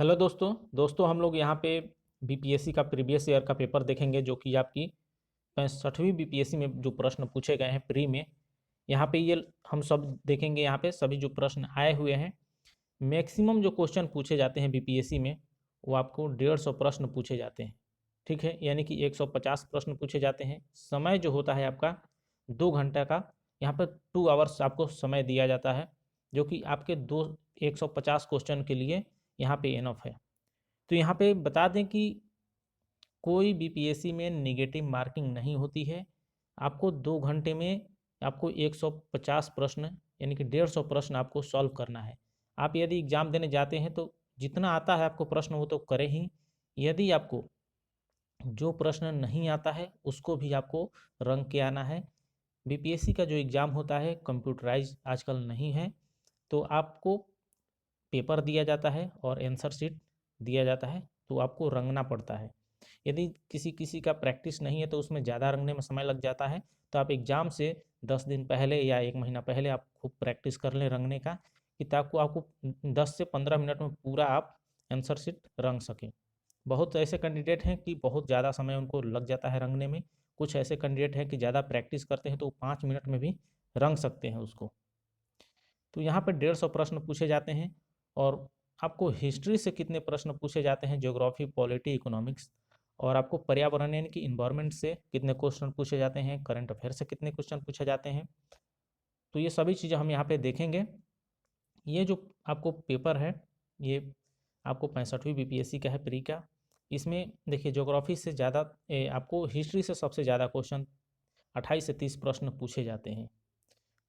Hello दोस्तों हम लोग यहाँ पे बीपीएससी का प्रीवियस ईयर का पेपर देखेंगे जो कि आपकी 65वीं बीपीएससी में जो प्रश्न पूछे गए हैं प्री में। यहाँ पे ये हम सब देखेंगे। यहाँ पे सभी जो प्रश्न आए हुए हैं, मैक्सिमम जो क्वेश्चन पूछे जाते हैं बीपीएससी में वो आपको 150 प्रश्न पूछे जाते हैं। ठीक है, यानी कि 150 प्रश्न पूछे जाते हैं। समय जो होता है आपका 2 घंटा का। यहाँ पर 2 आवर्स आपको समय दिया जाता है, जो कि आपके 150 क्वेश्चन के लिए यहाँ पे इनफ है। तो यहाँ पे बता दें कि कोई बीपीएससी में नेगेटिव मार्किंग नहीं होती है। आपको 2 घंटे में आपको 150 प्रश्न यानी कि 150 प्रश्न आपको सॉल्व करना है। आप यदि एग्ज़ाम देने जाते हैं तो जितना आता है आपको प्रश्न वो तो करें ही। यदि आपको जो प्रश्न नहीं आता है उसको भी आपको रंग के आना है। बीपीएससी का जो एग्ज़ाम होता है कंप्यूटराइज आजकल नहीं है, तो आपको पेपर दिया जाता है और आंसर शीट दिया जाता है, तो आपको रंगना पड़ता है। यदि किसी किसी का प्रैक्टिस नहीं है तो उसमें ज़्यादा रंगने में समय लग जाता है। तो आप एग्ज़ाम से 10 दिन पहले या 1 महीना पहले आप खूब प्रैक्टिस कर लें रंगने का, कि ताकि आपको 10 से 15 मिनट में पूरा आप आंसर शीट रंग सकें। बहुत ऐसे कैंडिडेट हैं कि बहुत ज़्यादा समय उनको लग जाता है रंगने में। कुछ ऐसे कैंडिडेट हैं कि ज़्यादा प्रैक्टिस करते हैं तो वो 5 मिनट में भी रंग सकते हैं उसको। तो यहाँ पर 150 प्रश्न पूछे जाते हैं। और आपको हिस्ट्री से कितने प्रश्न पूछे जाते हैं, ज्योग्राफी, पॉलिटी, इकोनॉमिक्स, और आपको पर्यावरण यानी कि इन्वायरमेंट से कितने क्वेश्चन पूछे जाते हैं, करंट अफेयर से कितने क्वेश्चन पूछे जाते हैं। तो ये सभी चीज़ें हम यहाँ पे देखेंगे। ये जो आपको पेपर है, ये आपको 65वीं बीपीएससी का है प्री का। इसमें देखिए ज्योग्राफी से ज़्यादा आपको हिस्ट्री से सबसे ज़्यादा क्वेश्चन 28 से 30 प्रश्न पूछे जाते हैं।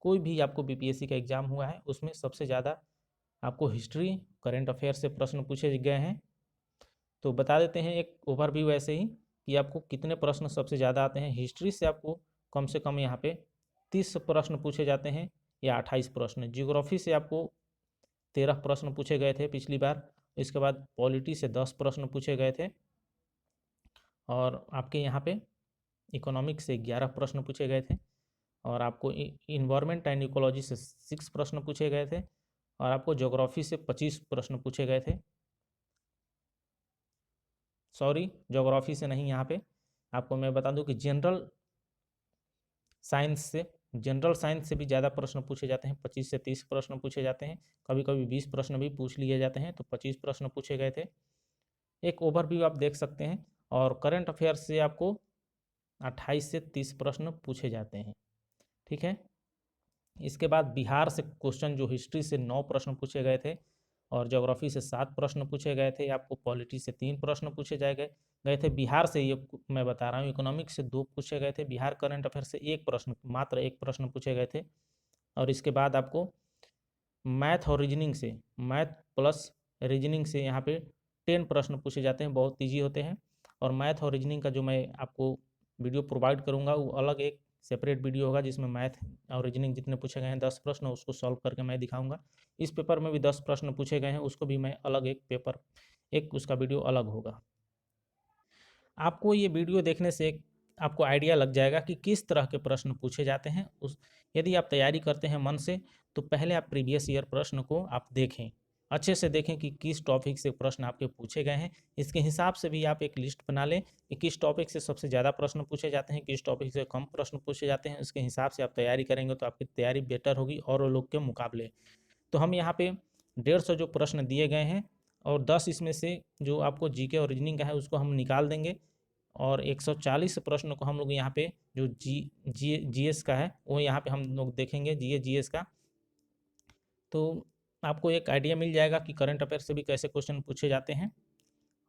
कोई भी आपको बीपीएससी का एग्ज़ाम हुआ है उसमें सबसे ज़्यादा आपको हिस्ट्री, करंट अफेयर से प्रश्न पूछे गए हैं। तो बता देते हैं एक ओवरव्यू ऐसे ही कि आपको कितने प्रश्न सबसे ज़्यादा आते हैं। हिस्ट्री से आपको कम से कम यहाँ पे 30 प्रश्न पूछे जाते हैं या 28 प्रश्न। जियोग्राफी से आपको 13 प्रश्न पूछे गए थे पिछली बार। इसके बाद पॉलिटी से 10 प्रश्न पूछे गए थे। और आपके यहाँ पे इकोनॉमिक्स से 11 प्रश्न पूछे गए थे। और आपको इन्वायरमेंट एंड इकोलॉजी से 6 प्रश्न पूछे गए थे। और आपको ज्योग्राफी से 25 प्रश्न पूछे गए थे। सॉरी, ज्योग्राफी से नहीं, यहाँ पे आपको मैं बता दूं कि जनरल साइंस से भी ज़्यादा प्रश्न पूछे जाते हैं। 25 से 30 प्रश्न पूछे जाते हैं। कभी कभी 20 प्रश्न भी पूछ लिए जाते हैं, तो 25 प्रश्न पूछे गए थे। एक ओवरव्यू आप देख सकते हैं। और करंट अफेयर से आपको 28 से 30 प्रश्न पूछे जाते हैं। ठीक है। इसके बाद बिहार से क्वेश्चन जो हिस्ट्री से 9 प्रश्न पूछे गए थे। और ज्योग्राफी से 7 प्रश्न पूछे गए थे। आपको पॉलिटी से 3 प्रश्न पूछे गए थे। बिहार से ये मैं बता रहा हूँ, इकोनॉमिक्स से 2 पूछे गए थे। बिहार करंट अफेयर से मात्र एक प्रश्न पूछे गए थे। और इसके बाद आपको मैथ और रीजनिंग से, मैथ प्लस रीजनिंग से यहाँ पे 10 प्रश्न पूछे जाते हैं, बहुत ईजी होते हैं। और मैथ और रीजनिंग का जो मैं आपको वीडियो प्रोवाइड करूँगा वो अलग एक सेपरेट वीडियो होगा, जिसमें मैथ और रीजनिंग जितने पूछे गए हैं 10 प्रश्न उसको सॉल्व करके मैं दिखाऊंगा। इस पेपर में भी 10 प्रश्न पूछे गए हैं, उसको भी मैं अलग एक उसका वीडियो अलग होगा। आपको ये वीडियो देखने से आपको आइडिया लग जाएगा कि किस तरह के प्रश्न पूछे जाते हैं। यदि आप तैयारी करते हैं मन से, तो पहले आप प्रीवियस ईयर प्रश्न को आप देखें, अच्छे से देखें कि किस टॉपिक से प्रश्न आपके पूछे गए हैं। इसके हिसाब से भी आप एक लिस्ट बना लें कि किस टॉपिक से सबसे ज़्यादा प्रश्न पूछे जाते हैं, किस टॉपिक से कम प्रश्न पूछे जाते हैं। उसके हिसाब से आप तैयारी करेंगे तो आपकी तैयारी बेटर होगी और लोग के मुकाबले। तो हम यहाँ पे 150 जो प्रश्न दिए गए हैं, और 10 इसमें से जो आपको जीके और रीजनिंग का है उसको हम निकाल देंगे। और 140 प्रश्न को हम लोग यहाँ पे जो जीएस का है वो यहाँ पे हम लोग देखेंगे, जीएस का। तो आपको एक आइडिया मिल जाएगा कि करंट अफेयर से भी कैसे क्वेश्चन पूछे जाते हैं।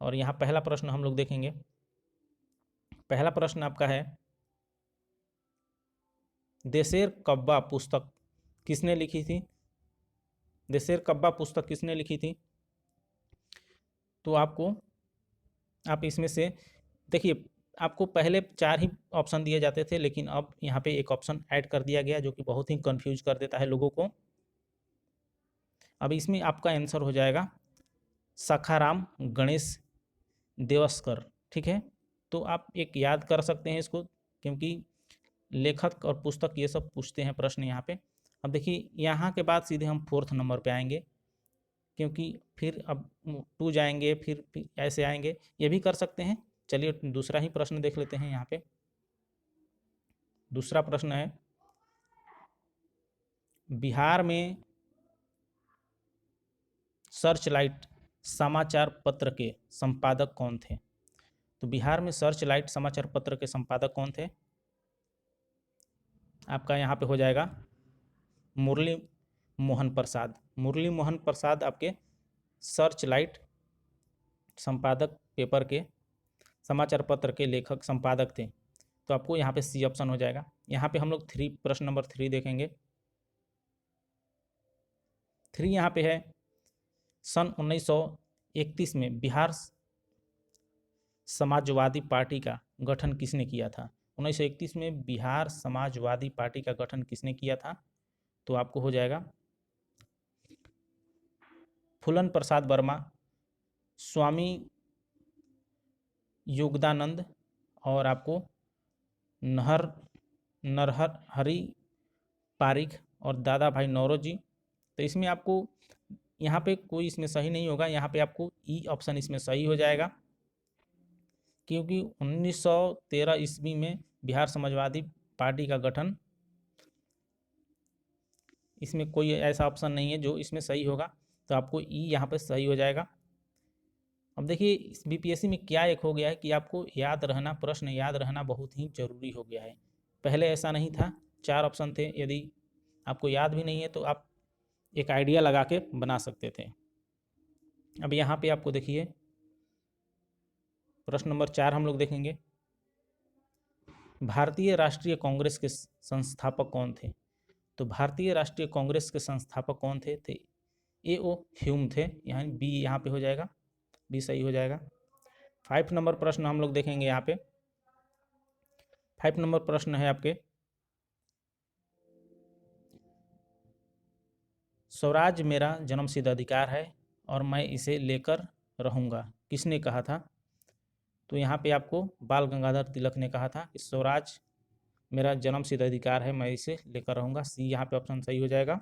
और यहाँ पहला प्रश्न हम लोग देखेंगे। पहला प्रश्न आपका है, देशेर कब्बा पुस्तक किसने लिखी थी? देशेर कब्बा पुस्तक किसने लिखी थी? तो आप इसमें से देखिए, आपको पहले 4 ही ऑप्शन दिए जाते थे, लेकिन अब यहाँ पे एक ऑप्शन ऐड कर दिया गया जो कि बहुत ही कंफ्यूज कर देता है लोगों को। अब इसमें आपका आंसर हो जाएगा सखाराम गणेश देवस्कर। ठीक है, तो आप एक याद कर सकते हैं इसको, क्योंकि लेखक और पुस्तक ये सब पूछते हैं प्रश्न यहाँ पे। अब देखिए, यहाँ के बाद सीधे हम 4th नंबर पे आएंगे। क्योंकि फिर अब 2 जाएंगे, फिर ऐसे आएंगे, ये भी कर सकते हैं। चलिए दूसरा ही प्रश्न देख लेते हैं। यहाँ पे दूसरा प्रश्न है, बिहार में सर्च लाइट समाचार पत्र के संपादक कौन थे? तो बिहार में सर्च लाइट समाचार पत्र के संपादक कौन थे? आपका यहाँ पे हो जाएगा मुरली मोहन प्रसाद। मुरली मोहन प्रसाद आपके सर्च लाइट संपादक पेपर के समाचार पत्र के लेखक संपादक थे। तो आपको यहाँ पे सी ऑप्शन हो जाएगा। यहाँ पे हम लोग प्रश्न नंबर 3 देखेंगे। 3 यहाँ पे है, सन 1931 में बिहार समाजवादी पार्टी का गठन किसने किया था? 1931 में बिहार समाजवादी पार्टी का गठन किसने किया था? तो आपको हो जाएगा फूलन प्रसाद वर्मा, स्वामी योगदानंद और आपको नरहरि पारिख और दादा भाई नौरोजी। तो इसमें आपको यहाँ पे कोई इसमें सही नहीं होगा, यहाँ पे आपको ई ऑप्शन इसमें सही हो जाएगा, क्योंकि 1913 ईस्वी में बिहार समाजवादी पार्टी का गठन, इसमें कोई ऐसा ऑप्शन नहीं है जो इसमें सही होगा। तो आपको ई यहाँ पे सही हो जाएगा। अब देखिए इस बीपीएससी में क्या एक हो गया है कि आपको याद रहना, प्रश्न याद रहना बहुत ही जरूरी हो गया है। पहले ऐसा नहीं था, 4 ऑप्शन थे, यदि आपको याद भी नहीं है तो आप एक आइडिया लगा के बना सकते थे। अब यहाँ पे आपको देखिए प्रश्न नंबर 4 हम लोग देखेंगे, भारतीय राष्ट्रीय कांग्रेस के संस्थापक कौन थे? तो भारतीय राष्ट्रीय कांग्रेस के संस्थापक कौन थे? ए.ओ. ह्यूम थे। यहाँ बी यहाँ पे हो जाएगा, बी सही हो जाएगा। 5 नंबर प्रश्न हम लोग देखेंगे। यहाँ पे 5 नंबर प्रश्न है आपके, स्वराज मेरा जन्मसिद्ध अधिकार है और मैं इसे लेकर रहूँगा, किसने कहा था? तो यहाँ पे आपको बाल गंगाधर तिलक ने कहा था कि स्वराज मेरा जन्मसिद्ध अधिकार है, मैं इसे लेकर रहूँगा। सी यहाँ पे ऑप्शन सही हो जाएगा।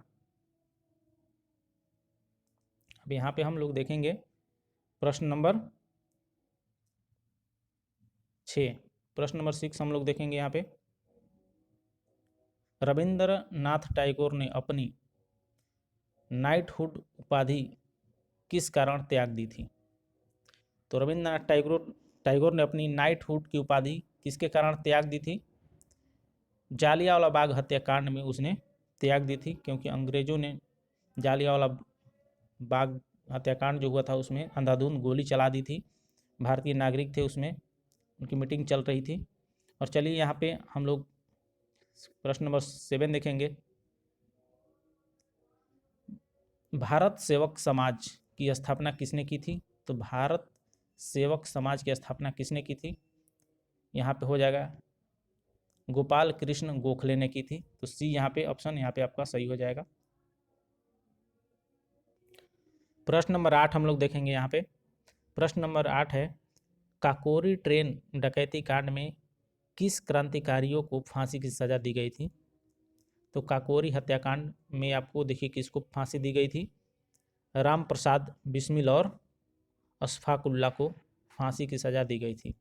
अब यहाँ पे हम लोग देखेंगे प्रश्न नंबर 6। प्रश्न नंबर 6 हम लोग देखेंगे। यहाँ पे रविंद्रनाथ टैगोर ने अपनी नाइटहुड उपाधि किस कारण त्याग दी थी? तो रविंद्रनाथ टैगोर ने अपनी नाइटहुड की उपाधि किसके कारण त्याग दी थी? जालियांवाला बाग हत्याकांड में उसने त्याग दी थी, क्योंकि अंग्रेजों ने जालियांवाला बाग हत्याकांड जो हुआ था उसमें अंधाधुंध गोली चला दी थी। भारतीय नागरिक थे, उसमें उनकी मीटिंग चल रही थी। और चलिए यहाँ पे हम लोग प्रश्न नंबर 7 देखेंगे, भारत सेवक समाज की स्थापना किसने की थी? तो भारत सेवक समाज की स्थापना किसने की थी? यहाँ पे हो जाएगा गोपाल कृष्ण गोखले ने की थी। तो सी यहाँ पे ऑप्शन यहाँ पे आपका सही हो जाएगा। प्रश्न नंबर 8 हम लोग देखेंगे। यहाँ पे प्रश्न नंबर 8 है, काकोरी ट्रेन डकैती कांड में किस क्रांतिकारियों को फांसी की सजा दी गई थी? तो काकोरी हत्याकांड में आपको देखिए किसको फांसी दी गई थी? राम प्रसाद बिस्मिल और अशफाकुल्ला को फांसी की सजा दी गई थी।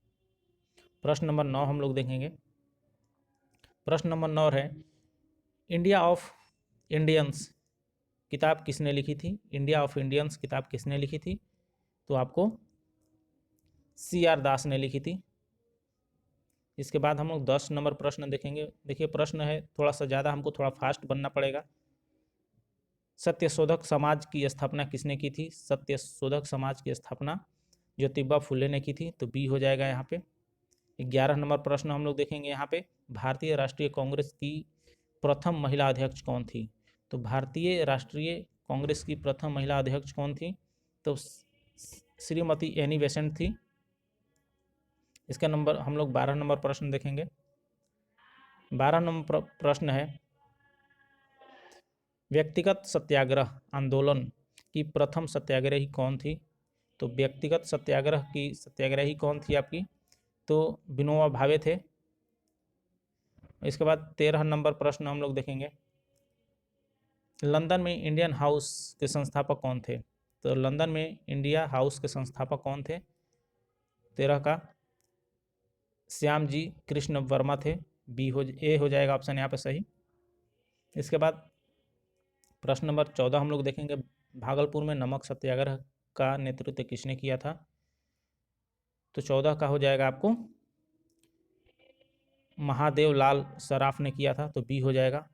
प्रश्न नंबर 9 हम लोग देखेंगे। प्रश्न नंबर 9 है, इंडिया ऑफ इंडियंस किताब किसने लिखी थी? इंडिया ऑफ इंडियंस किताब किसने लिखी थी? तो आपको C.R. दास ने लिखी थी। इसके बाद हम लोग 10 नंबर प्रश्न देखेंगे। देखिए प्रश्न है थोड़ा सा ज़्यादा, हमको थोड़ा फास्ट बनना पड़ेगा। सत्यशोधक समाज की स्थापना किसने की थी? सत्यशोधक समाज की स्थापना ज्योतिबा फुले ने की थी। तो बी हो जाएगा यहाँ पे। 11 नंबर प्रश्न हम लोग देखेंगे। यहाँ पे भारतीय राष्ट्रीय कांग्रेस की प्रथम महिला अध्यक्ष कौन थी? तो भारतीय राष्ट्रीय कांग्रेस की प्रथम महिला अध्यक्ष कौन थी? तो श्रीमती एनी बेसेंट थी। इसका नंबर हम लोग 12 नंबर प्रश्न देखेंगे। 12 नंबर प्रश्न है, व्यक्तिगत सत्याग्रह आंदोलन की प्रथम सत्याग्रही कौन थी? तो व्यक्तिगत सत्याग्रह की सत्याग्रही कौन थी आपकी? तो विनोबा भावे थे। इसके बाद 13 नंबर प्रश्न हम लोग देखेंगे, लंदन में इंडियन हाउस के संस्थापक कौन थे? तो लंदन में इंडिया हाउस के संस्थापक कौन थे? 13 का श्याम जी कृष्ण वर्मा थे। ए हो जाएगा ऑप्शन यहाँ पे सही। इसके बाद प्रश्न नंबर 14 हम लोग देखेंगे, भागलपुर में नमक सत्याग्रह का नेतृत्व किसने किया था? तो 14 का हो जाएगा आपको महादेव लाल सराफ ने किया था, तो बी हो जाएगा।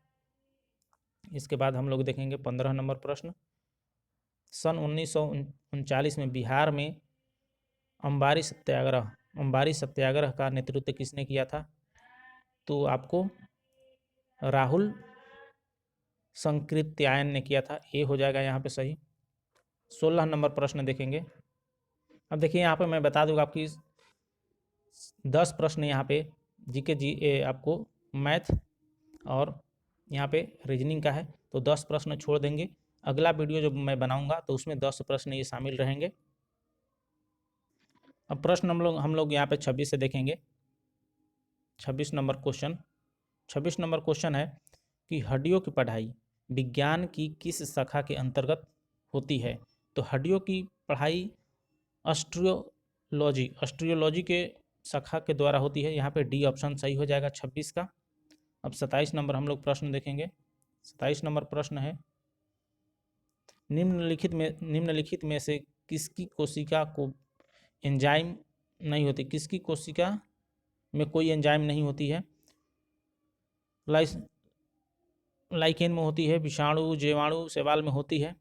इसके बाद हम लोग देखेंगे 15 नंबर प्रश्न, सन 1939 में बिहार में अंबारी सत्याग्रह का नेतृत्व किसने किया था? तो आपको राहुल संकृत्यायन ने किया था। ए हो जाएगा यहाँ पे सही। 16 नंबर प्रश्न देखेंगे। अब देखिए यहाँ पे मैं बता दूंगा, आपकी 10 प्रश्न यहाँ पे जीके आपको मैथ और यहाँ पे रीजनिंग का है, तो 10 प्रश्न छोड़ देंगे। अगला वीडियो जो मैं बनाऊंगा तो उसमें 10 प्रश्न ये शामिल रहेंगे। अब प्रश्न हम लोग यहाँ पे 26 से देखेंगे। 26 नंबर क्वेश्चन है कि हड्डियों की पढ़ाई विज्ञान की किस शाखा के अंतर्गत होती है? तो हड्डियों की पढ़ाई ऑस्ट्रियोलॉजी के शाखा के द्वारा होती है। यहाँ पे डी ऑप्शन सही हो जाएगा 26 का। अब 27 नंबर हम लोग प्रश्न देखेंगे। 27 नंबर प्रश्न है, निम्नलिखित में से किसकी कोशिका को एंजाइम नहीं होती? किसकी कोशिका में कोई एंजाइम नहीं होती है? लाइकेन में होती है, विषाणु, जीवाणु, शैवाल में होती है,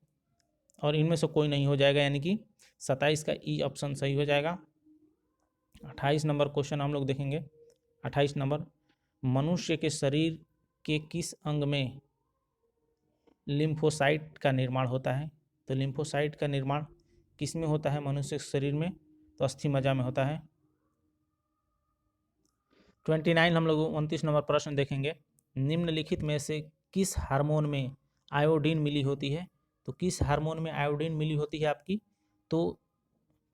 और इनमें से कोई नहीं हो जाएगा, यानी कि 27 का ई ऑप्शन सही हो जाएगा। 28 नंबर क्वेश्चन हम लोग देखेंगे। 28 नंबर, मनुष्य के शरीर के किस अंग में लिम्फोसाइट का निर्माण होता है? तो लिम्फोसाइट का निर्माण किस में होता है मनुष्य के शरीर में? तो अस्थि मज्जा में होता है। 29 हम लोग 29 नंबर प्रश्न देखेंगे, निम्नलिखित में से किस हार्मोन में आयोडीन मिली होती है? तो किस हार्मोन में आयोडीन मिली होती है आपकी? तो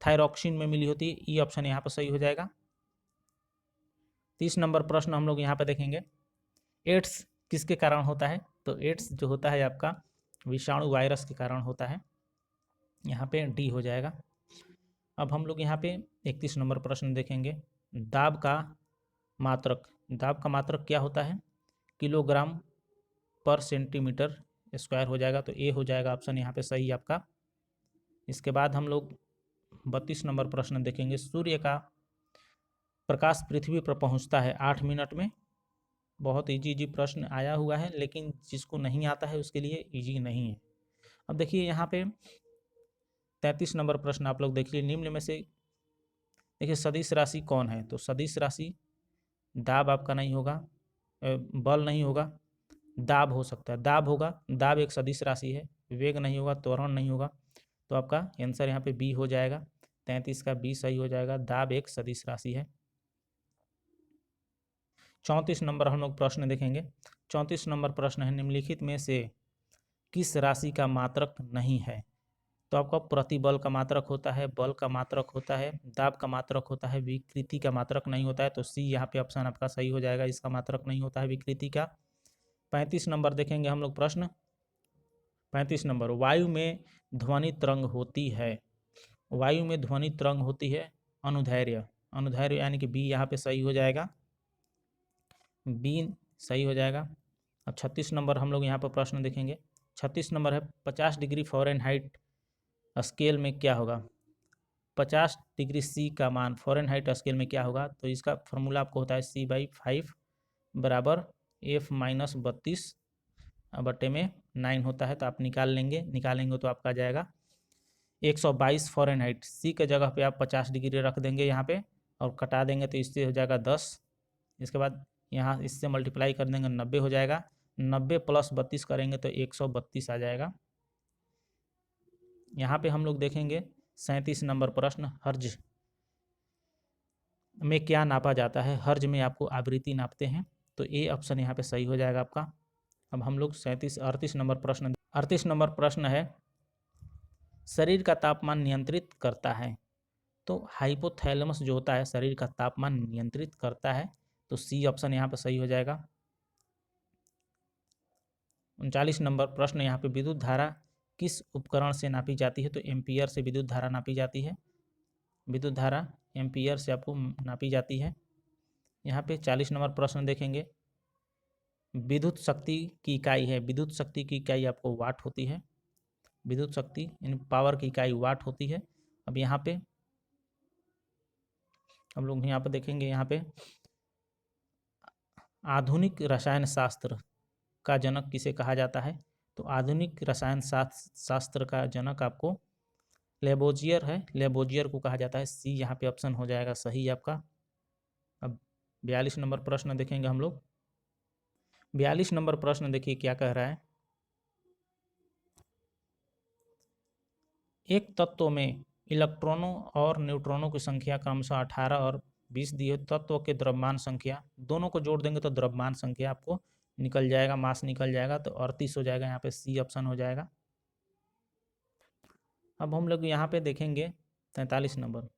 थायरॉक्सिन में मिली होती है। ई ऑप्शन यहाँ पर सही हो जाएगा। 30 नंबर प्रश्न हम लोग यहाँ पर देखेंगे, एड्स किसके कारण होता है? तो एड्स जो होता है आपका विषाणु वायरस के कारण होता है। यहाँ पे डी हो जाएगा। अब हम लोग यहाँ पे 31 नंबर प्रश्न देखेंगे, दाब का मात्रक क्या होता है? किलोग्राम पर सेंटीमीटर स्क्वायर हो जाएगा, तो ए हो जाएगा ऑप्शन यहाँ पे सही आपका। इसके बाद हम लोग 32 नंबर प्रश्न देखेंगे, सूर्य का प्रकाश पृथ्वी पर पहुँचता है 8 मिनट में। बहुत इजी प्रश्न आया हुआ है, लेकिन जिसको नहीं आता है उसके लिए इजी नहीं है। अब देखिए यहाँ पे 33 नंबर प्रश्न आप लोग देखिए, निम्न में से देखिए सदिश राशि कौन है? तो सदिश राशि दाब आपका नहीं होगा, बल नहीं होगा, दाब हो सकता है, दाब होगा, दाब एक सदिश राशि है। वेग नहीं होगा, त्वरण नहीं होगा, तो आपका आंसर यहाँ पे बी हो जाएगा। 33 का बी सही हो जाएगा, दाब एक सदिश राशि है। 34 नंबर हम लोग प्रश्न देखेंगे। 34 नंबर प्रश्न है, निम्नलिखित में से किस राशि का मात्रक नहीं है? तो आपका प्रतिबल का मात्रक होता है, बल का मात्रक होता है, दाब का मात्रक होता है, विकृति का मात्रक नहीं होता है। तो सी यहाँ पे ऑप्शन आपका सही हो जाएगा, इसका मात्रक नहीं होता है विकृति का। 35 नंबर देखेंगे हम लोग प्रश्न। 35 नंबर, वायु में ध्वनि तरंग होती है। वायु में ध्वनि तरंग होती है अनुदैर्घ्य यानी कि बी यहाँ पे सही हो जाएगा, बी सही हो जाएगा। अब 36 नंबर हम लोग यहाँ पर प्रश्न देखेंगे। 36 नंबर है, 50 डिग्री फ़ारेनहाइट स्केल में क्या होगा? 50 डिग्री सी का मान फ़ारेनहाइट स्केल में क्या होगा? तो इसका फॉर्मूला आपको होता है C/5 बराबर F-32/9 होता है। तो आप निकालेंगे तो आपका आ जाएगा 122 फ़ारेनहाइट। सी के जगह पे आप 50 डिग्री रख देंगे यहाँ पे, और कटा देंगे तो इससे हो जाएगा 10। इसके बाद यहाँ इससे मल्टीप्लाई कर देंगे, 90 हो जाएगा। 90 + 32 करेंगे तो 132 आ जाएगा। यहाँ पे हम लोग देखेंगे 37 नंबर प्रश्न, हर्ज में क्या नापा जाता है? हर्ज में आपको आवृत्ति नापते हैं, तो ए ऑप्शन यहाँ पे सही हो जाएगा आपका। अब हम लोग 38 नंबर प्रश्न है, शरीर का तापमान नियंत्रित करता है। तो हाइपोथैलेमस जो होता है शरीर का तापमान नियंत्रित करता है, तो सी ऑप्शन यहाँ पे सही हो जाएगा। 39 नंबर प्रश्न यहाँ पे, विद्युत धारा किस उपकरण से नापी जाती है? तो एम्पियर से विद्युत धारा नापी जाती है। विद्युत धारा एम्पियर से आपको नापी जाती है। यहाँ पे 40 नंबर प्रश्न देखेंगे। विद्युत शक्ति की इकाई है, विद्युत शक्ति की इकाई आपको वाट होती है। विद्युत शक्ति इन पावर की इकाई वाट होती है। अब यहाँ पे हम लोग यहाँ पे देखेंगे, यहाँ पे आधुनिक रसायन शास्त्र का जनक किसे कहा जाता है? तो आधुनिक रसायन शास्त्र का जनक आपको लेबोजियर है, लेबोजियर को कहा जाता है। सी यहाँ पे ऑप्शन हो जाएगा सही आपका। अब 42 नंबर प्रश्न देखेंगे हम लोग। 42 नंबर प्रश्न देखिए क्या कह रहा है। एक तत्व में इलेक्ट्रॉनों और न्यूट्रॉनों की संख्या क्रमशः 18 और 20 दी है। तत्व के द्रव्यमान संख्या, दोनों को जोड़ देंगे तो द्रव्यमान संख्या आपको निकल जाएगा, मास निकल जाएगा, तो 38 हो जाएगा। यहाँ पे सी ऑप्शन हो जाएगा। अब हम लोग यहाँ पे देखेंगे 43 नंबर।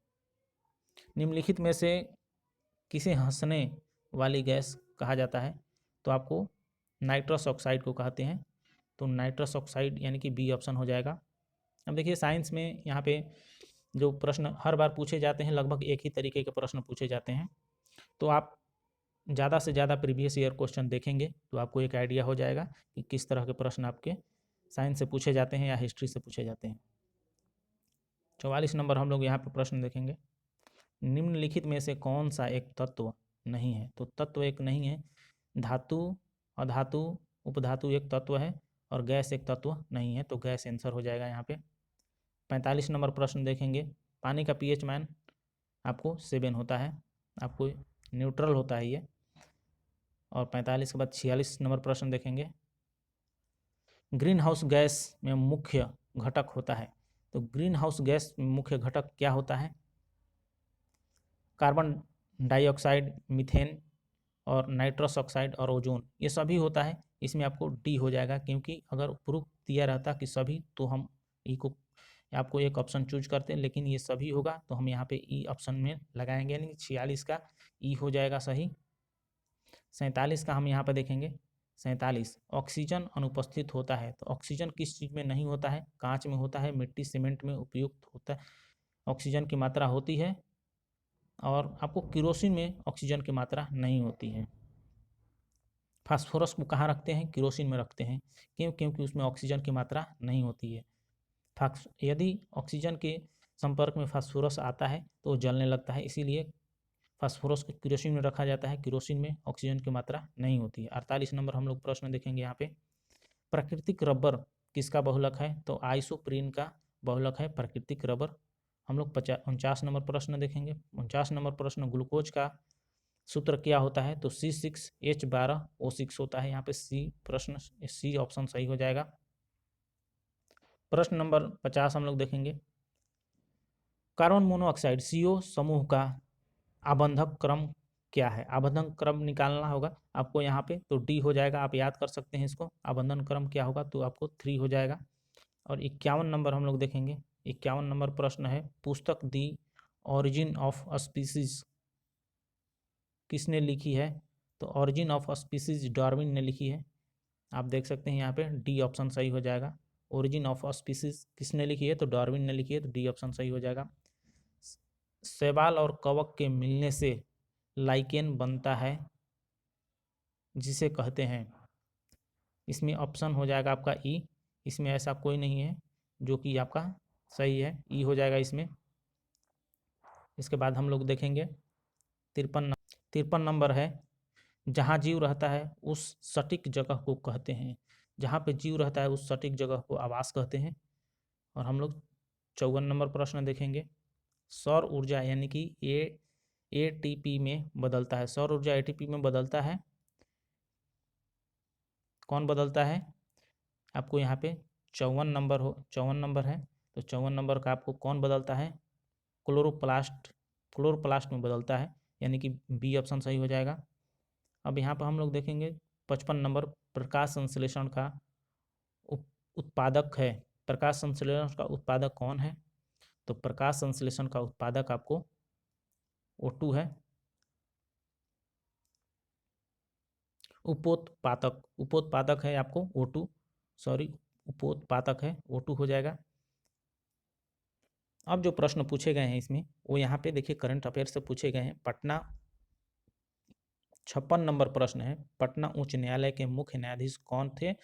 निम्नलिखित में से किसे हंसने वाली गैस कहा जाता है? तो आपको नाइट्रस ऑक्साइड को कहते हैं। तो नाइट्रस ऑक्साइड यानी कि बी ऑप्शन हो जाएगा। अब देखिए साइंस में यहाँ पे जो प्रश्न हर बार पूछे जाते हैं, लगभग एक ही तरीके के प्रश्न पूछे जाते हैं। तो आप ज़्यादा से ज़्यादा प्रीवियस ईयर क्वेश्चन देखेंगे तो आपको एक आइडिया हो जाएगा कि किस तरह के प्रश्न आपके साइंस से पूछे जाते हैं या हिस्ट्री से पूछे जाते हैं। 44 नंबर हम लोग यहाँ पे प्रश्न देखेंगे। निम्नलिखित में से कौन सा एक तत्व नहीं है? तो तत्व एक नहीं है। धातु, अधातु, उपधातु एक तत्व है और गैस एक तत्व नहीं है, तो गैस आंसर हो जाएगा यहाँ पे। 45 नंबर प्रश्न देखेंगे। पानी का पीएच मान आपको 7 होता है, आपको न्यूट्रल होता है ये। और 45 के बाद 46 नंबर प्रश्न देखेंगे। ग्रीन हाउस गैस में मुख्य घटक होता है। तो ग्रीन हाउस गैस में मुख्य घटक क्या होता है? कार्बन डाइऑक्साइड, मीथेन और नाइट्रस ऑक्साइड और ओजोन, ये सभी होता है। इसमें आपको डी हो जाएगा, क्योंकि अगर उपरोक्त दिया रहता कि सभी तो हम ई को आपको एक ऑप्शन चूज करते हैं, लेकिन ये सभी होगा तो हम यहाँ पे ई ऑप्शन में लगाएंगे, यानी 46 का ई हो जाएगा सही। 47 का हम यहाँ पे देखेंगे। 47 ऑक्सीजन अनुपस्थित होता है। तो ऑक्सीजन किस चीज़ में नहीं होता है? कांच में होता है, मिट्टी सीमेंट में उपयुक्त होता है, ऑक्सीजन की मात्रा होती है। और आपको किरोसिन में ऑक्सीजन की मात्रा नहीं होती है। फास्फोरस को कहाँ रखते हैं? किरोसिन में रखते हैं। क्यों? क्योंकि उसमें ऑक्सीजन की मात्रा नहीं होती है। यदि ऑक्सीजन के संपर्क में फास्फोरस आता है तो वो जलने लगता है, इसीलिए फास्फोरस को किरोसिन में रखा जाता है। किरोसिन में ऑक्सीजन की मात्रा नहीं होती है। 48 नंबर हम लोग प्रश्न देखेंगे यहाँ पे। प्राकृतिक रबर किसका बहुलक है? तो आइसोप्रीन का बहुलक है प्राकृतिक रबर। हम लोग 49 नंबर प्रश्न देखेंगे। 49 नंबर प्रश्न, ग्लूकोज का सूत्र क्या होता है? तो C6H12O6 होता है। यहाँ पे सी प्रश्न, सी ऑप्शन सही हो जाएगा। प्रश्न नंबर 50 हम लोग देखेंगे। कार्बन मोनोऑक्साइड CO समूह का आबंधक क्रम क्या है? आबंधक क्रम निकालना होगा आपको यहाँ पे, तो डी हो जाएगा। आप याद कर सकते हैं इसको। आबंधन क्रम क्या होगा? तो आपको 3 हो जाएगा। और 51 नंबर हम लोग देखेंगे। 51 नंबर प्रश्न है, पुस्तक दी ऑरिजिन ऑफ स्पीसीज किसने लिखी है? तो ऑरिजिन ऑफ स्पीसीज डार्विन ने लिखी है। आप देख सकते हैं यहाँ पे डी ऑप्शन सही हो जाएगा। ओरिजिन ऑफ स्पीसीज किसने लिखी है? तो डार्विन ने लिखी है, तो डी ऑप्शन सही हो जाएगा। शैवाल और कवक के मिलने से लाइकेन बनता है, जिसे कहते हैं। इसमें ऑप्शन हो जाएगा आपका ई। इसमें ऐसा कोई नहीं है जो कि आपका सही है, ई हो जाएगा इसमें। इसके बाद हम लोग देखेंगे 53 नंबर है, जहाँ जीव रहता है उस सटीक जगह को कहते हैं। जहाँ पे जीव रहता है उस सटीक जगह को आवास कहते हैं। और हम लोग 54 नंबर प्रश्न देखेंगे। सौर ऊर्जा यानी कि ATP में बदलता है। सौर ऊर्जा ATP में बदलता है। कौन बदलता है? आपको यहाँ पे 54 नंबर है। तो 54 नंबर का आपको कौन बदलता है? क्लोरोप्लास्ट में बदलता है, यानी कि बी ऑप्शन सही हो जाएगा। अब यहाँ पर हम लोग देखेंगे 55 नंबर, प्रकाश संश्लेषण का उत्पादक है। प्रकाश संश्लेषण का उत्पादक कौन है? तो प्रकाश संश्लेषण का उत्पादक आपको O2 है। उपोत्पादक है आपको O2, सॉरी उपोत्पादक है, O2 हो जाएगा। अब जो प्रश्न पूछे गए हैं इसमें वो यहाँ पे देखिए करंट अफेयर से पूछे गए हैं। पटना 56 नंबर प्रश्न है, पटना उच्च न्यायालय के मुख्य न्यायाधीश कौन थे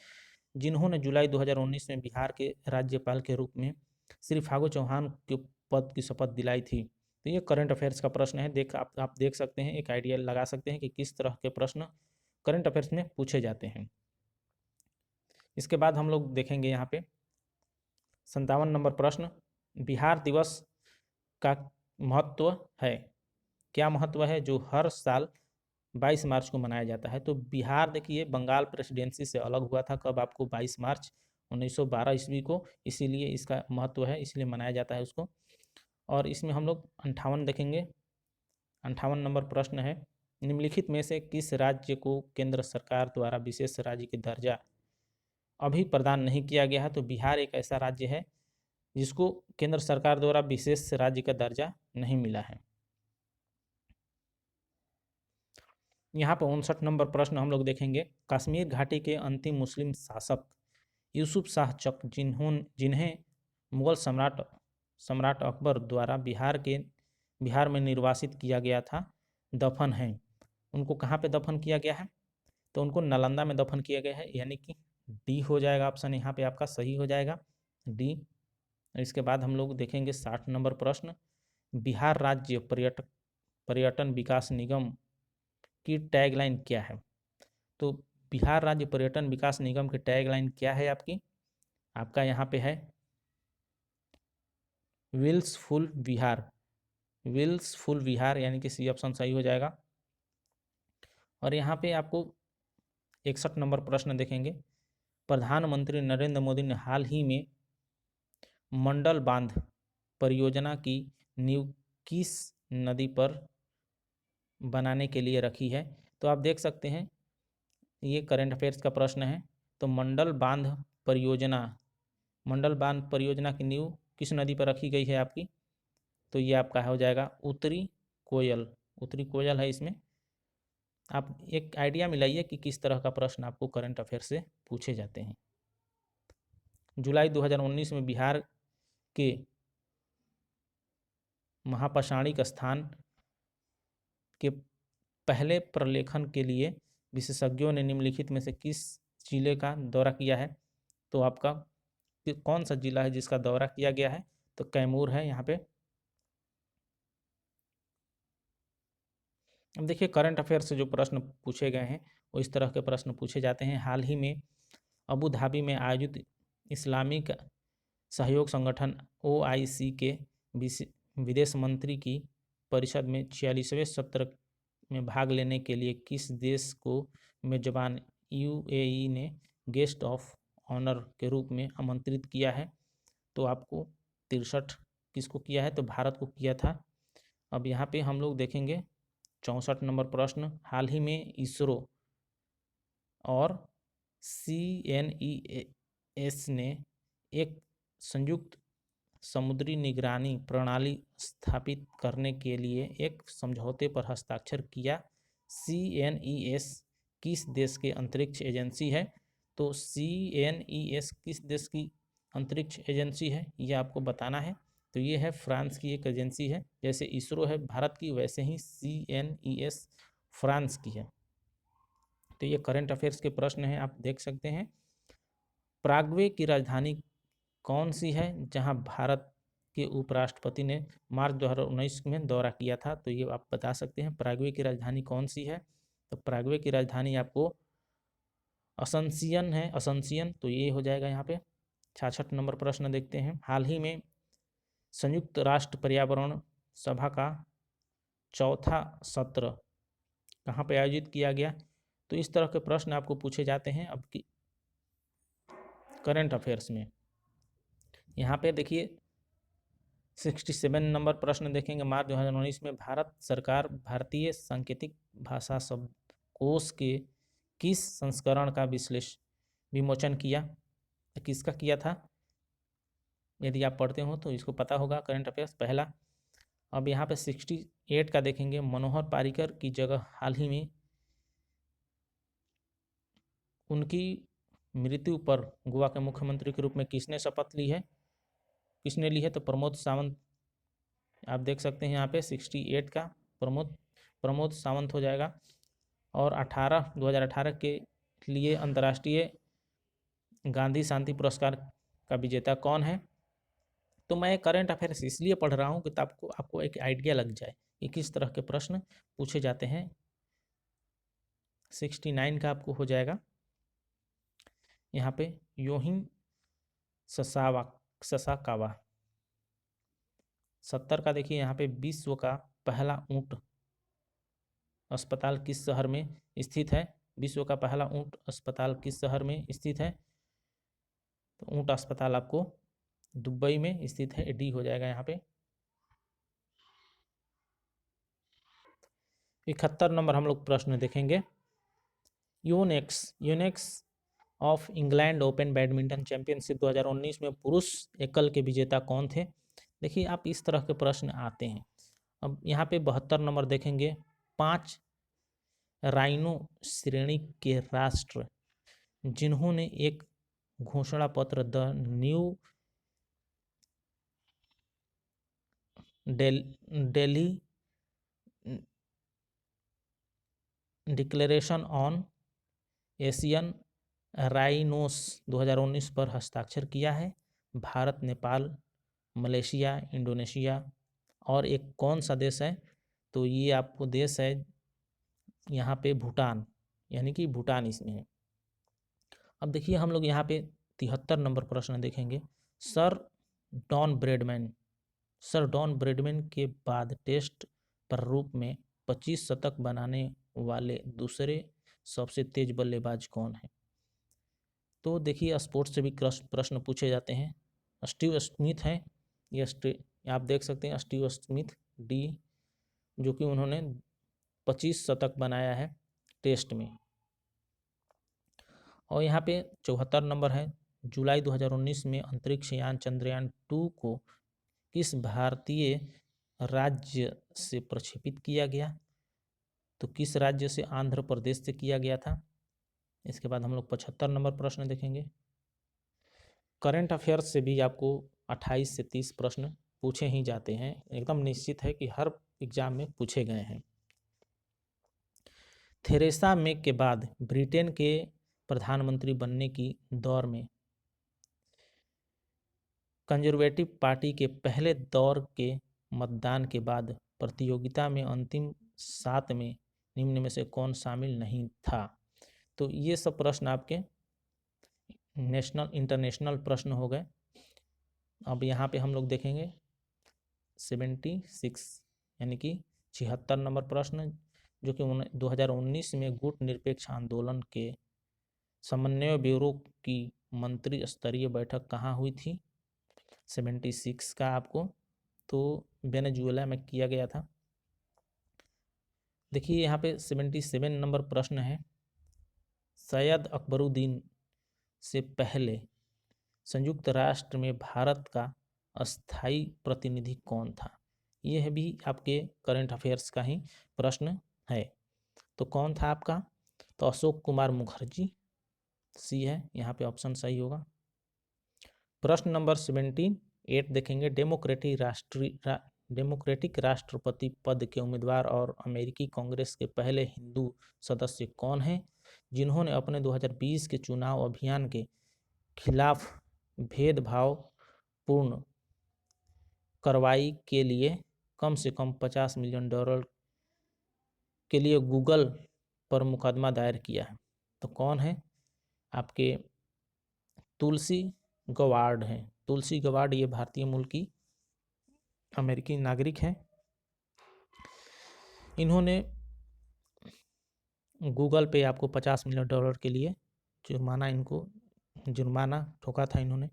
जिन्होंने जुलाई 2019 में बिहार के राज्यपाल के रूप में श्री फागू चौहान के पद की शपथ दिलाई थी। तो ये करंट अफेयर्स का प्रश्न है। आप देख सकते हैं, एक आइडिया लगा सकते हैं कि किस तरह के प्रश्न करंट अफेयर्स में पूछे जाते हैं। इसके बाद हम लोग देखेंगे यहाँ पे 57 नंबर प्रश्न, बिहार दिवस का महत्व है। क्या महत्व है जो हर साल 22 मार्च को मनाया जाता है? तो बिहार देखिए बंगाल प्रेसिडेंसी से अलग हुआ था, कब आपको 22 मार्च 1912 ईस्वी को, इसीलिए इसका महत्व है, इसलिए मनाया जाता है उसको। और इसमें हम लोग 58 देखेंगे। 58 नंबर प्रश्न है, निम्नलिखित में से किस राज्य को केंद्र सरकार द्वारा विशेष राज्य की दर्जा अभी प्रदान नहीं किया गया है? तो बिहार एक ऐसा राज्य है जिसको केंद्र सरकार द्वारा विशेष राज्य का दर्जा नहीं मिला है। यहाँ पर 59 नंबर प्रश्न हम लोग देखेंगे, कश्मीर घाटी के अंतिम मुस्लिम शासक यूसुफ शाह चक जिन्हें मुगल सम्राट अकबर द्वारा बिहार में निर्वासित किया गया था, दफन है। उनको कहाँ पे दफन किया गया है? तो उनको नालंदा में दफन किया गया है, यानी कि डी हो जाएगा ऑप्शन यहाँ पे आपका सही हो जाएगा, डी। इसके बाद हम लोग देखेंगे 60 नंबर प्रश्न, बिहार राज्य पर्यटन विकास निगम की टैगलाइन क्या है? तो बिहार राज्य पर्यटन विकास निगम की टैगलाइन क्या है आपका यहाँ पे है विल्सफुल विहार, यानी कि सी ऑप्शन सही हो जाएगा। और यहाँ पे आपको 61 नंबर प्रश्न देखेंगे, प्रधानमंत्री नरेंद्र मोदी ने हाल ही में मंडल बांध परियोजना की नींव किस नदी पर बनाने के लिए रखी है? तो आप देख सकते हैं ये करंट अफेयर्स का प्रश्न है। तो मंडल बांध परियोजना की नींव किस नदी पर रखी गई है आपकी? तो ये आपका हो जाएगा उत्तरी कोयल है। इसमें आप एक आइडिया मिलाइए कि किस तरह का प्रश्न आपको करंट अफेयर से पूछे जाते हैं। जुलाई 2019 में बिहार के महापाषाणिक स्थान के पहले प्रलेखन के लिए विशेषज्ञों ने निम्नलिखित में से किस जिले का दौरा किया है? तो आपका कौन सा जिला है जिसका दौरा किया गया है? तो कैमूर है यहाँ पे। अब देखिए करंट अफेयर से जो प्रश्न पूछे गए हैं वो इस तरह के प्रश्न पूछे जाते हैं। हाल ही में अबू धाबी में आयोजित इस्लामिक सहयोग संगठन OIC के विदेश मंत्री की परिषद में 46वें सत्र में भाग लेने के लिए किस देश को मेजबान UAE ने गेस्ट ऑफ ऑनर के रूप में आमंत्रित किया है? तो आपको 63 किसको किया है? तो भारत को किया था। अब यहाँ पे हम लोग देखेंगे 64 नंबर प्रश्न, हाल ही में इसरो और CNES ने एक संयुक्त समुद्री निगरानी प्रणाली स्थापित करने के लिए एक समझौते पर हस्ताक्षर किया। CNES किस देश की अंतरिक्ष एजेंसी है? तो CNES किस देश की अंतरिक्ष एजेंसी है ये आपको बताना है। तो ये है फ्रांस की एक एजेंसी है, जैसे इसरो है भारत की वैसे ही CNES फ्रांस की है। तो ये करंट अफेयर्स के प्रश्न हैं, आप देख सकते हैं। प्राग्वे की राजधानी कौन सी है जहां भारत के उपराष्ट्रपति ने मार्च 2019 में दौरा किया था? तो ये आप बता सकते हैं प्राग्वे की राजधानी कौन सी है? तो प्राग्वे की राजधानी आपको असंसियन, तो ये हो जाएगा यहाँ पे। 66 नंबर प्रश्न देखते हैं, हाल ही में संयुक्त राष्ट्र पर्यावरण सभा का चौथा सत्र कहाँ पे आयोजित किया गया? तो इस तरह के प्रश्न आपको पूछे जाते हैं अब की करंट अफेयर्स में। यहाँ पे देखिए 67 नंबर प्रश्न देखेंगे, मार्च 2019 में भारत सरकार भारतीय सांकेतिक भाषा शब्दकोश के किस संस्करण का विमोचन किया? किसका किया था? यदि आप पढ़ते हो तो इसको पता होगा करंट अफेयर्स पहला। अब यहाँ पे 68 का देखेंगे, मनोहर पारिकर की जगह हाल ही में उनकी मृत्यु पर गोवा के मुख्यमंत्री के रूप में किसने शपथ ली है? किसने ली है? तो प्रमोद सावंत। आप देख सकते हैं यहाँ पे 68 का प्रमोद सावंत हो जाएगा। और 2018 के लिए अंतर्राष्ट्रीय गांधी शांति पुरस्कार का विजेता कौन है? तो मैं करंट अफेयर्स इसलिए पढ़ रहा हूँ कि आपको एक आइडिया लग जाए कि किस तरह के प्रश्न पूछे जाते हैं। 69 का आपको हो जाएगा यहाँ पे योहिन ससाकावा। 70 का देखिए यहाँ पे विश्व का पहला ऊंट अस्पताल किस शहर में स्थित है? विश्व का पहला ऊंट अस्पताल किस शहर में स्थित है? तो ऊंट अस्पताल आपको दुबई में स्थित है, डी हो जाएगा यहाँ पे। 71 नंबर हम लोग प्रश्न देखेंगे। Unix of England open badminton championship 2019 में पुरुष एकल के विजेता कौन थे? देखिए आप इस तरह के प्रश्न आते हैं। अब यहाँ पे 72 नंबर देखेंगे। 5 राइनो श्रेणी के राष्ट्र जिन्होंने एक घोषणा पत्र the new Delhi declaration on Asian rhinos 2019 पर हस्ताक्षर किया है? भारत, नेपाल, मलेशिया, इंडोनेशिया और एक कौन सा देश है? तो ये आपको देश है यहाँ पे भूटान, यानी कि भूटान इसमें है। अब देखिए हम लोग यहाँ पे 73 नंबर प्रश्न देखेंगे। सर डॉन ब्रैडमैन के बाद टेस्ट प्रारूप में 25 शतक बनाने वाले दूसरे सबसे तेज बल्लेबाज कौन है? तो देखिए स्पोर्ट्स से भी प्रश्न पूछे जाते हैं। स्टीव स्मिथ हैं, ये आप देख सकते हैं स्टीव स्मिथ डी, जो कि उन्होंने 25 शतक बनाया है टेस्ट में। और यहाँ पे 74 नंबर है। जुलाई 2019 में अंतरिक्ष यान चंद्रयान 2 को किस भारतीय राज्य से प्रक्षेपित किया गया? तो किस राज्य से? आंध्र प्रदेश से किया गया था। इसके बाद हम लोग 75 नंबर प्रश्न देखेंगे। करंट अफेयर्स से भी आपको 28 से 30 प्रश्न पूछे ही जाते हैं, एकदम निश्चित है कि हर एग्जाम में पूछे गए हैं। थेरेसा मे के बाद ब्रिटेन के प्रधानमंत्री बनने की दौर में कंजर्वेटिव पार्टी के पहले दौर के मतदान के बाद प्रतियोगिता में अंतिम 7 में निम्न में से कौन शामिल नहीं था? तो ये सब प्रश्न आपके इंटरनेशनल प्रश्न हो गए। अब यहाँ पे हम लोग देखेंगे 76 यानी कि 76 नंबर प्रश्न, जो कि 2019 में गुट निरपेक्ष आंदोलन के समन्वय ब्यूरो की मंत्री स्तरीय बैठक कहाँ हुई थी? 76 का आपको तो वेनेजुएला में किया गया था। देखिए यहाँ पे 77 नंबर प्रश्न है। सैयद अकबरुद्दीन से पहले संयुक्त राष्ट्र में भारत का अस्थाई प्रतिनिधि कौन था? यह भी आपके करंट अफेयर्स का ही प्रश्न है। तो कौन था आपका? तो अशोक कुमार मुखर्जी, सी है यहाँ पे ऑप्शन सही होगा। प्रश्न नंबर 78 देखेंगे। डेमोक्रेटिक राष्ट्रपति पद के उम्मीदवार और अमेरिकी कांग्रेस के पहले हिंदू सदस्य कौन हैं, जिन्होंने अपने 2020 के चुनाव अभियान के खिलाफ भेदभावपूर्ण कार्रवाई के लिए कम से कम $50 मिलियन के लिए गूगल पर मुकदमा दायर किया है? तो कौन है? आपके तुलसी गवार्ड हैं। तुलसी गवार्ड ये भारतीय मूल की अमेरिकी नागरिक हैं। इन्होंने गूगल पे आपको $50 मिलियन के लिए जुर्माना ठोका था इन्होंने।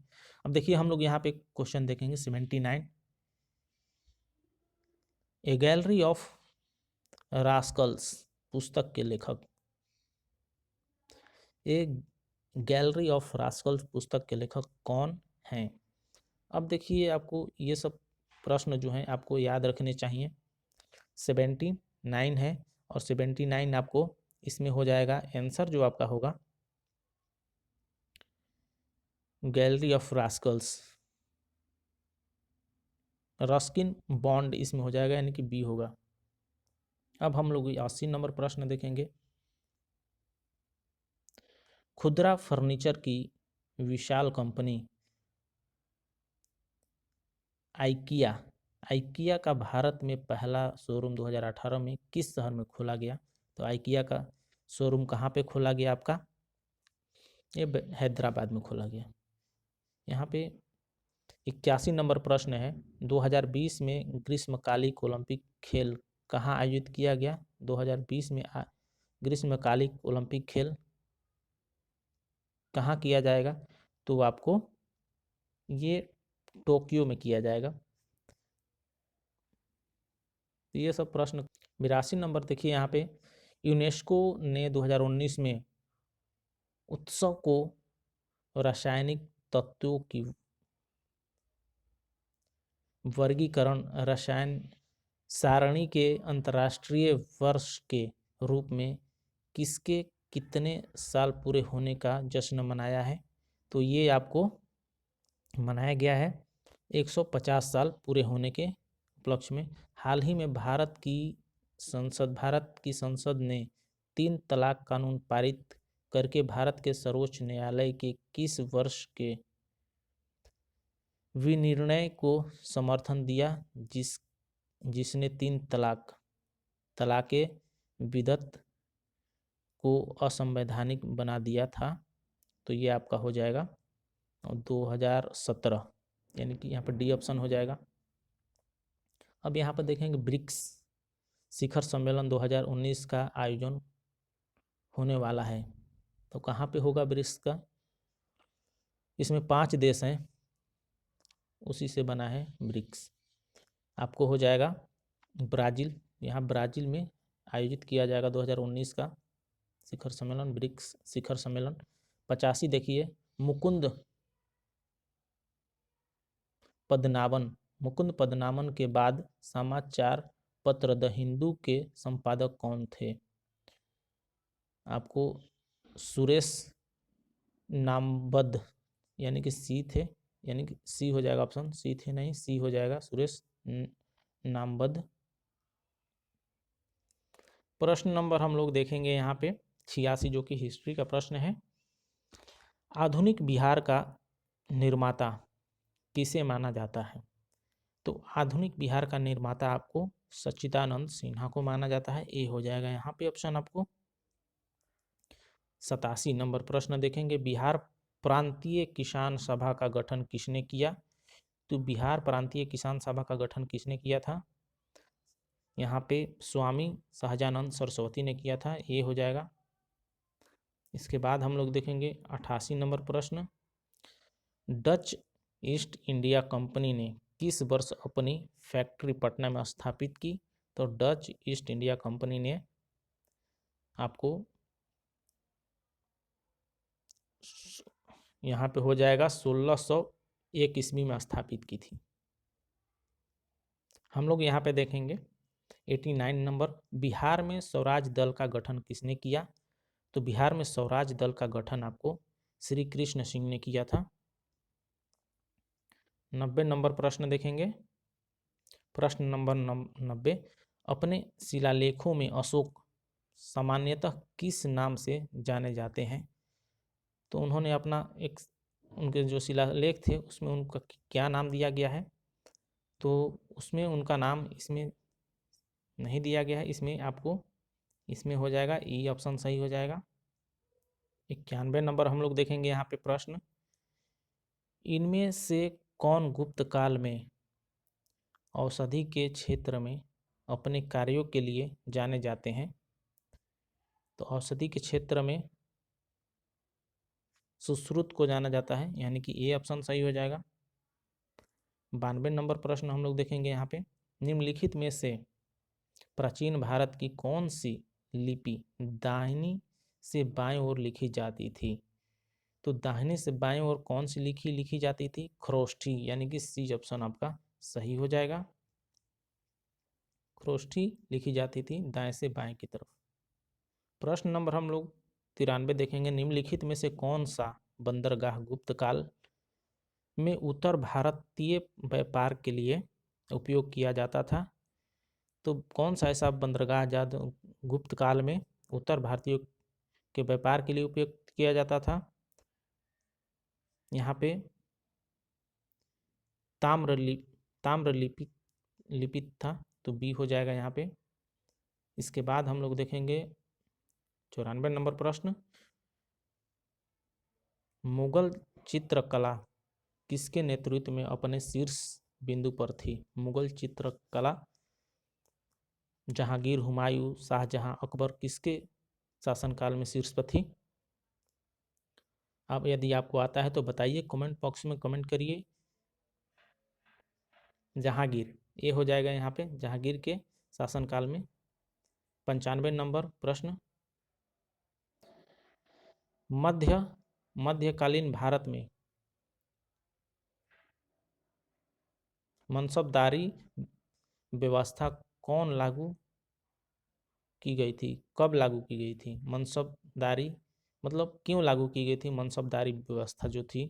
अब देखिए हम लोग यहाँ पे क्वेश्चन देखेंगे 79। ए गैलरी ऑफ रास्कल्स पुस्तक के लेखक, ए गैलरी ऑफ रास्कल्स पुस्तक के लेखक कौन हैं? अब देखिए आपको ये सब प्रश्न जो हैं आपको याद रखने चाहिए। 79 है और 79 आपको इसमें हो जाएगा आंसर जो आपका होगा gallery of Rascals. Ruskin bond इसमें हो जाएगा, यानी कि बी होगा। अब हम लोग 80 नंबर प्रश्न देखेंगे। खुदरा फर्नीचर की विशाल कंपनी आइकिया आइकिया का भारत में पहला शोरूम 2018 में किस शहर में खोला गया? तो आइकिया का शोरूम कहाँ पे खोला गया आपका? ये हैदराबाद में खोला गया। यहाँ पे 81 नंबर प्रश्न है। 2020 में ग्रीष्मकालिक ओलंपिक खेल कहाँ आयोजित किया गया? 2020 में ग्रीष्मकालिक ओलंपिक खेल कहाँ किया जाएगा? तो आपको ये टोक्यो में किया जाएगा। तो ये सब प्रश्न। 82 नंबर देखिए यहाँ पे, यूनेस्को ने 2019 में उत्सव को रासायनिक तत्वों की वर्गीकरण रसायन सारणी के अंतर्राष्ट्रीय वर्ष के रूप में किसके कितने साल पूरे होने का जश्न मनाया है? तो ये आपको मनाया गया है 150 साल पूरे होने के उपलक्ष्य में। हाल ही में भारत की संसद ने 3 तलाक कानून पारित करके भारत के सर्वोच्च न्यायालय के किस वर्ष के विनिर्णय को समर्थन दिया जिसने 3 तलाक़े बिदअत को असंवैधानिक बना दिया था? तो ये आपका हो जाएगा 2017, यानी कि यहाँ पर डी ऑप्शन हो जाएगा। अब यहाँ पर देखेंगे ब्रिक्स शिखर सम्मेलन 2019 का आयोजन होने वाला है, तो कहाँ पे होगा ब्रिक्स का? इसमें 5 देश हैं, उसी से बना है ब्रिक्स। आपको हो जाएगा ब्राज़ील, यहाँ ब्राज़ील में आयोजित किया जाएगा 2019 का शिखर सम्मेलन, ब्रिक्स शिखर सम्मेलन। 85 देखिए, मुकुंद पद्मनाभन के बाद समाचार पत्र द हिंदू के संपादक कौन थे? आपको सुरेश नामबद्ध, यानी कि सी थे, यानी कि सी हो जाएगा ऑप्शन। सी थे नहीं, सी हो जाएगा, सुरेश नामबद्ध। प्रश्न नंबर हम लोग देखेंगे यहाँ पे 86, जो कि हिस्ट्री का प्रश्न है। आधुनिक बिहार का निर्माता किसे माना जाता है? तो आधुनिक बिहार का निर्माता आपको सच्चिदानंद सिन्हा को माना जाता है। ए हो जाएगा यहाँ पे ऑप्शन आपको। 87 नंबर प्रश्न देखेंगे, बिहार प्रांतीय किसान सभा का गठन किसने किया? तो बिहार प्रांतीय किसान सभा का गठन किसने किया था? यहाँ पे स्वामी सहजानंद सरस्वती ने किया था। ये हो जाएगा। इसके बाद हम लोग देखेंगे 88 नंबर प्रश्न, डच ईस्ट इंडिया कंपनी ने किस वर्ष अपनी फैक्ट्री पटना में स्थापित की? तो डच ईस्ट इंडिया कंपनी ने आपको यहाँ पे हो जाएगा 1601 ईस्वी में स्थापित की थी। हम लोग यहाँ पे देखेंगे 89 नंबर, बिहार में स्वराज दल का गठन किसने किया? तो बिहार में स्वराज दल का गठन आपको श्री कृष्ण सिंह ने किया था। 90 नंबर प्रश्न देखेंगे। प्रश्न नंबर 90, अपने शिलालेखों में अशोक सामान्यतः किस नाम से जाने जाते हैं? तो उन्होंने अपना एक, उनके जो शिलालेख थे उसमें उनका क्या नाम दिया गया है? तो उसमें उनका नाम इसमें नहीं दिया गया है, इसमें आपको इसमें हो जाएगा ई ऑप्शन सही हो जाएगा। 91 नंबर हम लोग देखेंगे यहाँ पे प्रश्न, इनमें से कौन गुप्त काल में औषधि के क्षेत्र में अपने कार्यों के लिए जाने जाते हैं? तो औषधि के क्षेत्र में सुश्रुत को जाना जाता है, यानी कि ए ऑप्शन सही हो जाएगा। 92 नंबर प्रश्न हम लोग देखेंगे यहाँ पे, निम्नलिखित में से प्राचीन भारत की कौन सी लिपि दाहिनी से बाएं ओर लिखी जाती थी? तो दाहिने से बाएं ओर कौन सी लिखी जाती थी? खरोष्ठी, यानी कि सी ऑप्शन आपका सही हो जाएगा। खरोष्ठी लिखी जाती थी दाएं से बाएं की तरफ। प्रश्न नंबर हम लोग 93 देखेंगे, निम्नलिखित में से कौन सा बंदरगाह गुप्त काल में उत्तर भारतीय व्यापार के लिए उपयोग किया जाता था। तो कौन सा ऐसा बंदरगाह गुप्त काल में उत्तर भारतीय के व्यापार के लिए उपयोग किया जाता था? यहाँ पे लिपित था, तो बी हो जाएगा यहाँ पे। इसके बाद हम लोग देखेंगे 94 नंबर प्रश्न, मुगल चित्रकला किसके नेतृत्व में अपने शीर्ष बिंदु पर थी? मुगल चित्रकला जहांगीर, हुमायूं, शाहजहां, अकबर किसके शासनकाल में शीर्ष पर थी? अब यदि आपको आता है तो बताइए, कमेंट बॉक्स में कमेंट करिए। जहांगीर, ये हो जाएगा यहाँ पे जहांगीर के शासनकाल में। 95 नंबर प्रश्न, मध्यकालीन भारत में मनसबदारी व्यवस्था कौन लागू की गई थी? कब लागू की गई थी? मनसबदारी मतलब क्यों लागू की गई थी? मनसबदारी व्यवस्था जो थी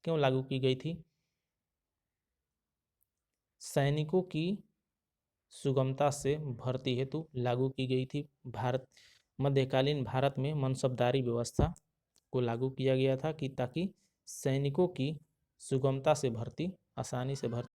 क्यों लागू की गई थी? सैनिकों की सुगमता से भर्ती हेतु लागू की गई थी। मध्यकालीन भारत में मनसबदारी व्यवस्था को लागू किया गया था कि ताकि सैनिकों की सुगमता से भर्ती, आसानी से भर्ती